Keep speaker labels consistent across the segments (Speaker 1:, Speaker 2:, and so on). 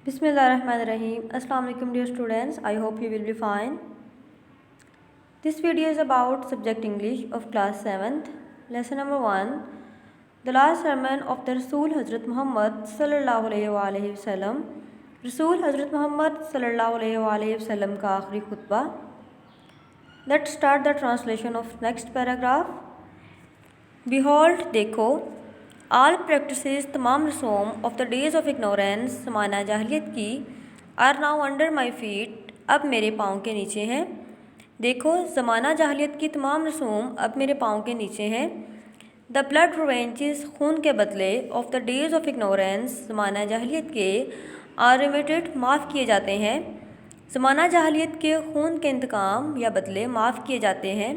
Speaker 1: Bismillahirrahmanirrahim. Assalamu alaikum dear students. I hope you will be fine. This video is about subject English of class 7th. Lesson number 1. The last sermon of the Rasul Hazrat Muhammad sallallahu alaihi wasallam. Rasul Hazrat Muhammad sallallahu alaihi wasallam का आखिरी खुतबा. Let's start the translation of next paragraph. Behold, देखो, all practices तमाम रसूम of the days of ignorance ज़माना जाहिलियत की are now under my feet अब मेरे पाँव के नीचे हैं. देखो, ज़माना जाहिलियत की तमाम रसूम अब मेरे पाँव के नीचे हैं. The blood revenges खून के बदले of the days of ignorance ज़माना जाहिलियत के are remitted माफ़ किए जाते हैं. ज़माना जाहिलियत के खून के इंतकाम या बदले माफ़ किए जाते हैं.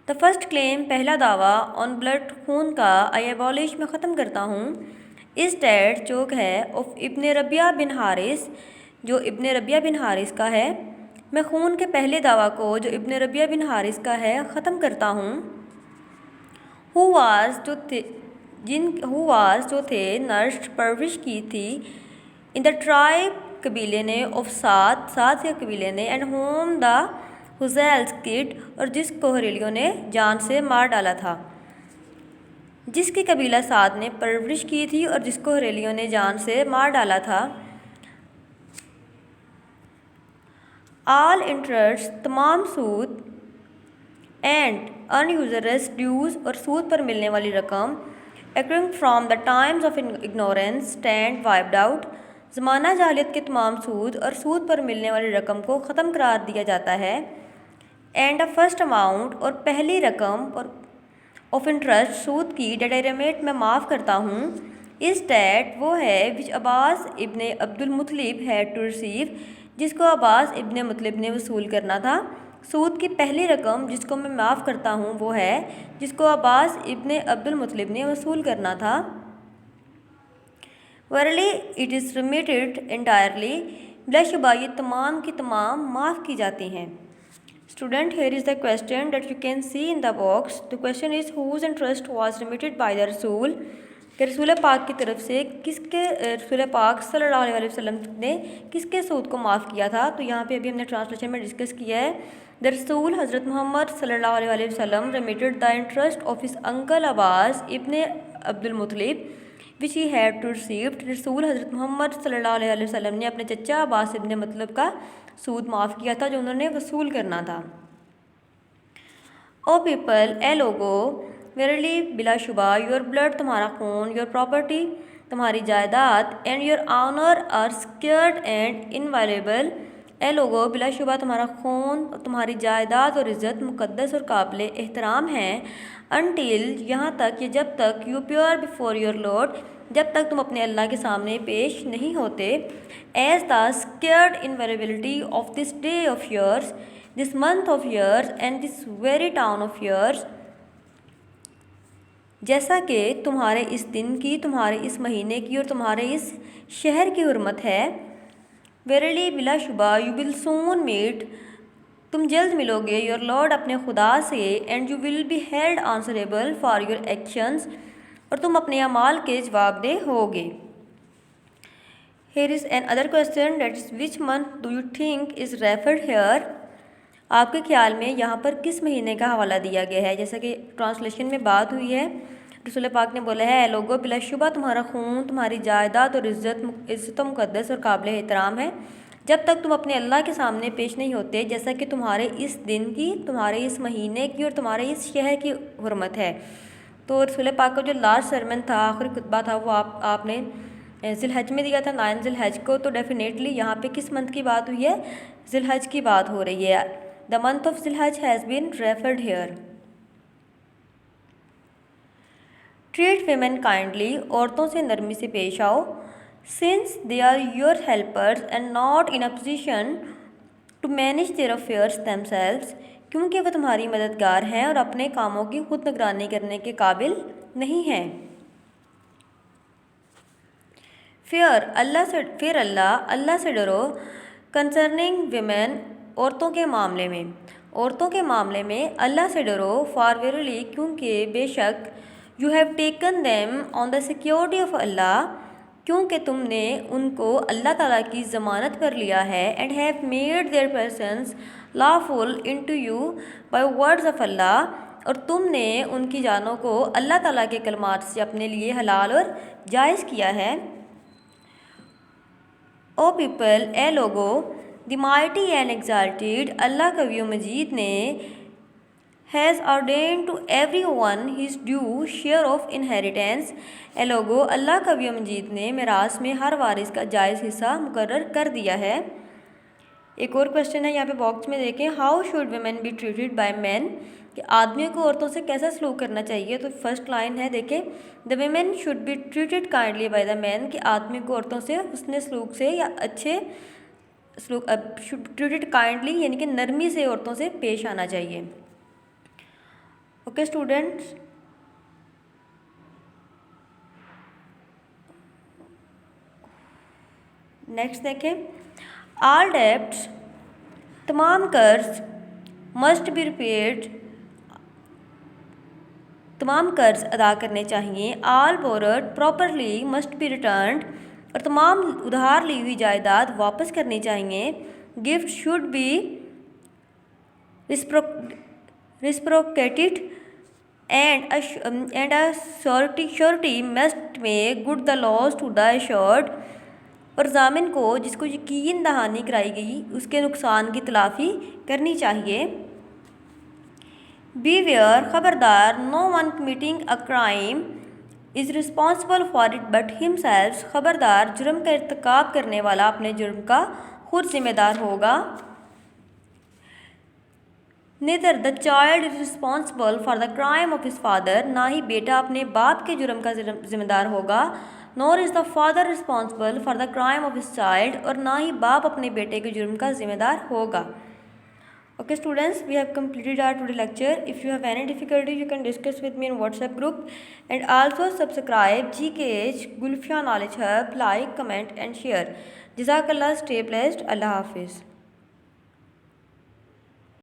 Speaker 1: द फर्स्ट क्लेम पहला दावा ऑन ब्लड खून का आई एबॉलिश में ख़त्म करता हूँ. इस डैट जो है ऑफ इब्ने रबिया बिन हारिस जो इब्ने रबिया बिन हारिस का है. मैं खून के पहले दावा को जो इब्ने रबिया बिन हारिस का है ख़त्म करता हूँ. हु वाज जो थे नर्स्ट परवरिश की थी इन द ट्राइब कबीले ने ऑफ सात के कबीले ने एंड होम द हुज़ैल्स किड और जिसको हरेलियों ने जान से मार डाला था. जिसकी कबीला साद ने परवरिश की थी और जिसको हरेलियों ने जान से मार डाला था. आल इंटरेस्ट तमाम सूद एंड अनयूजरस ड्यूज़ और सूद पर मिलने वाली रकम accruing from the times of ignorance stand wiped out. ज़माना जाहिलियत के तमाम सूद और सूद पर मिलने वाली रकम को ख़त्म करार दिया जाता है. एंड द फर्स्ट अमाउंट और पहली रकम और ऑफ इंटरेस्ट सूद की डेट आई रेमेट मैं माफ़ करता हूँ. इस डेट वो है विच अब्बास इब्ने अब्दुल मुतलिब है टू रिसीव जिसको अब्बास इब्ने मुतलिब ने वसूल करना था. सूद की पहली रकम जिसको मैं माफ़ करता हूँ वो है जिसको अब्बास इब्ने अब्दुल मुतलिब ने वसूल करना था. Worli it is remitted entirely बिलाशुबा ये तमाम की तमाम माफ़ की जाती हैं. Student, here is the question that you can see in the box. The question is whose interest was remitted by the Rasul? कि रसूल पाक की तरफ से किसके रसूल पाक सल्लल्लाहु अलैहि वसल्लम ने किसके सूद को माफ़ किया था. तो यहाँ पे अभी हमने ट्रांसलेशन में डिस्कस किया है. द रसूल हज़रत मोहम्मद सल्लल्लाहु अलैहि वसल्लम remitted the interest of his uncle Abbas ibn Abdul Muttalib which he had to received. रसूल हज़रत मोहम्मद सल्लल्लाहु अलैहि वसल्लम ने अपने चचा अब्बास इब्ने मुतलिब का सूद माफ़ किया था जो उन्होंने वसूल करना था. ओ पीपल ए लोगो वेरली बिलाशुबा योर ब्लड तुम्हारा खून योर प्रॉपर्टी तुम्हारी जायदाद and your honour are secured and inviolable. ए लोगो बिलाशुबा तुम्हारा खून तुम्हारी जायदाद और इज़्ज़त मुक़द्दस और काबिल एहतराम हैं. अनटिल यहाँ तक ये जब तक you pure before your Lord जब तक तुम अपने अल्लाह के सामने पेश नहीं होते. As the secured inviolability of this day of yours this month of yours and this very town of yours जैसा कि तुम्हारे इस दिन की तुम्हारे इस महीने की और तुम्हारे इस शहर की हुर्मत है. वेरली बिलाशुबा यू विल सून मीट तुम जल्द मिलोगे योर लॉर्ड अपने खुदा से. And you will be held answerable for your actions और तुम अपने अमाल के जवाबदेह होगे. Here is another question that is which month do you think is referred here? आपके ख्याल में यहाँ पर किस महीने का हवाला दिया गया है. जैसा कि ट्रांसलेशन में बात हुई है रसूल पाक ने बोला है लोगो बिलाशुबा तुम्हारा खून तुम्हारी जायदाद और इज़्ज़त मुक़द्दस और काबिल एहतराम है जब तक तुम अपने अल्लाह के सामने पेश नहीं होते जैसा कि तुम्हारे इस दिन की तुम्हारे इस महीने की और तुम्हारे इस शहर की हुर्मत है. तो रसूल पाक का जो लास्ट सरमन था आखिरी खुतबा था वो आपने ज़िलहज में दिया था 9 ज़िलहज को. तो डेफिनेटली यहाँ पे किस मंथ की बात हुई है ज़िलहज की बात हो रही है. द मंथ ऑफ ज़िलहज has been referred here. Treat women kindly औरतों से नरमी से पेश आओ. Since they are your helpers and not in a position to manage their affairs themselves क्योंकि वह तुम्हारी मददगार हैं और अपने कामों की खुद निगरानी करने के काबिल नहीं हैं. फिर अल्लाह से डरो कंसर्निंग विमेन औरतों के मामले में अल्लाह से डरो. फॉर वेरली क्योंकि बेशक you have taken them on the security of Allah क्योंकि तुमने उनको अल्लाह ताला की ज़मानत पर लिया है, and have made their persons lawful into you by words of Allah, और तुमने उनकी जानों को अल्लाह ताला के कलमात से अपने लिए हलाल और जायज़ किया है। ओ पीपल, ए लोगो, the mighty and exalted, Allah कवियो मजीद ने has ordained to every one his due share of inheritance, ए लोगो, अल्लाह कवियो मजीद ने मिरास में हर वारिस का जायज़ हिस्सा मुकर्रर कर दिया है। एक और क्वेश्चन है यहाँ पे बॉक्स में देखें, how should women be treated by man, कि आदमियों को औरतों से कैसा सलूक करना चाहिए। तो फर्स्ट लाइन है देखें, the women should be treated kindly by the man, कि आदमी को औरतों से उसने सलूक से या अच्छे सलूक शुड ट्रीटेड काइंडली यानी कि नरमी से औरतों से पेश आना चाहिए। ओके स्टूडेंट्स, नेक्स्ट देखें, ऑल डेब्ट्स, तमाम कर्ज, मस्ट बी रिपेड, तमाम कर्ज अदा करने चाहिए। All borrowed properly must be returned, और तमाम उधार ली हुई जायदाद वापस करनी चाहिए। Gift should be reciprocated and a surety must make good the loss to the assured, और जामिन को जिसको यकीन दहानी कराई गई उसके नुकसान की तलाफ़ी करनी चाहिए। बीवेयर, खबरदार, no one committing a crime is responsible for it but himself, खबरदार, जुर्म का इर्तिकाब करने वाला अपने जुर्म का खुद जिम्मेदार होगा। Neither the child is responsible for the crime of his father, ना ही बेटा अपने बाप के जुर्म का जिम्मेदार होगा। Nor is the father responsible for the crime of his child, और ना ही बाप अपने बेटे के जुर्म का जिम्मेदार होगा। Okay students, we have completed our today lecture. If you have any difficulty, you can discuss with me in WhatsApp group, and also subscribe GKH Gulfiya Knowledge Hub, like, comment and share. Jazakallah, stay blessed. Allah Hafiz.